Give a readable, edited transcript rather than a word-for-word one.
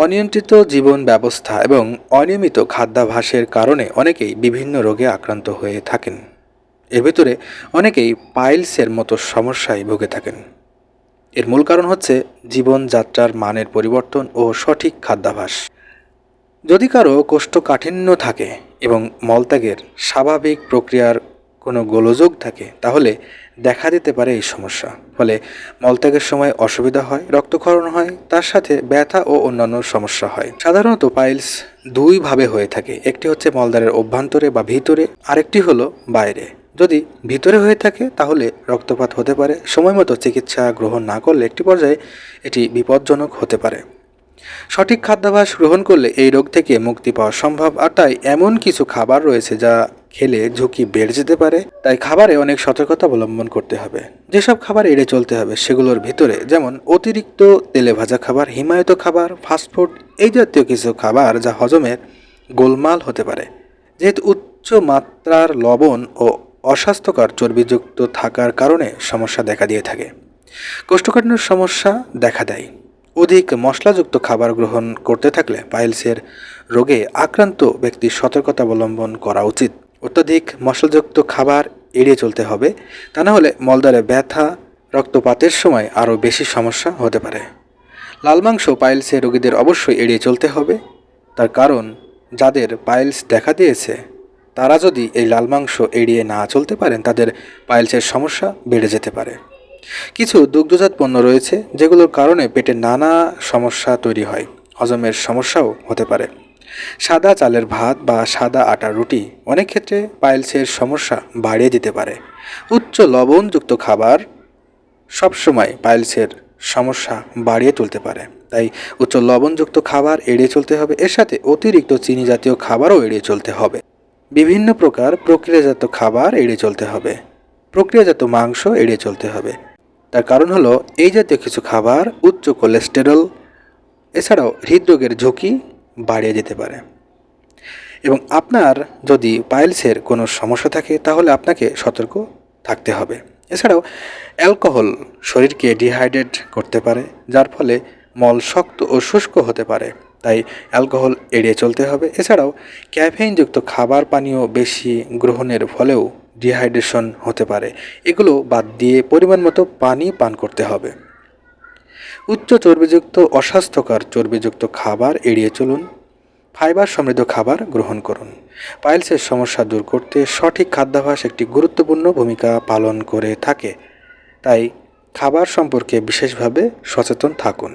অনিয়ন্ত্রিত জীবন ব্যবস্থা এবং অনিয়মিত খাদ্যাভ্যাসের কারণে অনেকেই বিভিন্ন রোগে আক্রান্ত হয়ে থাকেন। এর ভিতরে অনেকেই পাইলসের মতো সমস্যায় ভুগে থাকেন। এর মূল কারণ হচ্ছে জীবনযাত্রার মানের পরিবর্তন ও সঠিক খাদ্যাভ্যাস। যদি কারো কোষ্ঠকাঠিন্য থাকে এবং মলত্যাগের স্বাভাবিক প্রক্রিয়ার কোনো গোলযোগ থাকে, তাহলে দেখা দিতে পারে এই সমস্যা। ফলে মলত্যাগের সময় অসুবিধা হয়, রক্তক্ষরণ হয়, তার সাথে ব্যথা ও অন্যান্য সমস্যা হয়। সাধারণত পাইলস দুইভাবে হয়ে থাকে, একটি হচ্ছে মলদ্বারের অভ্যন্তরে বা ভিতরে, আরেকটি হলো বাইরে। যদি ভিতরে হয়ে থাকে তাহলে রক্তপাত হতে পারে। সময় মতো চিকিৎসা গ্রহণ না করলে একটি পর্যায়ে এটি বিপজ্জনক হতে পারে। সঠিক খাদ্যাভ্যাস গ্রহণ করলে এই রোগ থেকে মুক্তি পাওয়া সম্ভব। আর তাই এমন কিছু খাবার রয়েছে যা খেলে ঝুঁকি বেড়ে যেতে পারে। তাই খাবারে অনেক সতর্কতা অবলম্বন করতে হবে। যেসব খাবার এড়িয়ে চলতে হবে সেগুলোর ভিতরে যেমন অতিরিক্ত তেলে ভাজা খাবার, হিমায়িত খাবার, ফাস্টফুড, এই জাতীয় কিছু খাবার যা হজমের গোলমাল হতে পারে, যেহেতু উচ্চ মাত্রার লবণ ও অস্বাস্থ্যকর চর্বিযুক্ত থাকার কারণে সমস্যা দেখা দিয়ে থাকে। কোষ্ঠকাঠিন্যের সমস্যা দেখা দেয়। অধিক মশলাযুক্ত খাবার গ্রহণ করতে থাকলে পাইলসের রোগে আক্রান্ত ব্যক্তির সতর্কতা অবলম্বন করা উচিত। অত্যধিক মশলাযুক্ত খাবার এড়িয়ে চলতে হবে, তা না হলে মলদ্বারে ব্যথা, রক্তপাতের সময় আরও বেশি সমস্যা হতে পারে। লাল মাংস পাইলসের রোগীদের অবশ্যই এড়িয়ে চলতে হবে। তার কারণ, যাদের পাইলস দেখা দিয়েছে তারা যদি এই লাল মাংস এড়িয়ে না চলতে পারেন, তাদের পাইলসের সমস্যা বেড়ে যেতে পারে। কিছু দুগ্ধজাত পণ্য রয়েছে যেগুলোর কারণে পেটে নানা সমস্যা তৈরি হয়, হজমের সমস্যাও হতে পারে। সাদা চালের ভাত বা সাদা আটার রুটি অনেক ক্ষেত্রে পাইলসের সমস্যা বাড়িয়ে দিতে পারে। উচ্চ লবণযুক্ত খাবার সবসময় পাইলসের সমস্যা বাড়িয়ে তুলতে পারে। তাই উচ্চ লবণযুক্ত খাবার এড়িয়ে চলতে হবে। এর সাথে অতিরিক্ত চিনি জাতীয় খাবারও এড়িয়ে চলতে হবে। বিভিন্ন প্রকার প্রক্রিয়াজাত খাবার এড়িয়ে চলতে হবে। প্রক্রিয়াজাত মাংস এড়িয়ে চলতে হবে। তার কারণ হলো এই জাতীয় কিছু খাবার উচ্চ কোলেস্টেরল, এছাড়াও হৃদরোগের ঝুঁকি বাড়িয়ে দিতে পারে। এবং আপনার যদি পাইলসের কোনো সমস্যা থাকে তাহলে আপনাকে সতর্ক থাকতে হবে। এছাড়াও অ্যালকোহল শরীরকে ডিহাইড্রেট করতে পারে, যার ফলে মল শক্ত ও শুষ্ক হতে পারে। তাই অ্যালকোহল এড়িয়ে চলতে হবে। এছাড়াও ক্যাফেইনযুক্ত খাবার পানীয় বেশি গ্রহণের ফলেও ডিহাইড্রেশন হতে পারে। এগুলো বাদ দিয়ে পরিমাণ মতো পানি পান করতে হবে। উচ্চ চর্বিযুক্ত অস্বাস্থ্যকর চর্বিযুক্ত খাবার এড়িয়ে চলুন। ফাইবার সমৃদ্ধ খাবার গ্রহণ করুন। পাইলসের সমস্যা দূর করতে সঠিক খাদ্যাভ্যাস একটি গুরুত্বপূর্ণ ভূমিকা পালন করে থাকে। তাই খাবার সম্পর্কে বিশেষভাবে সচেতন থাকুন।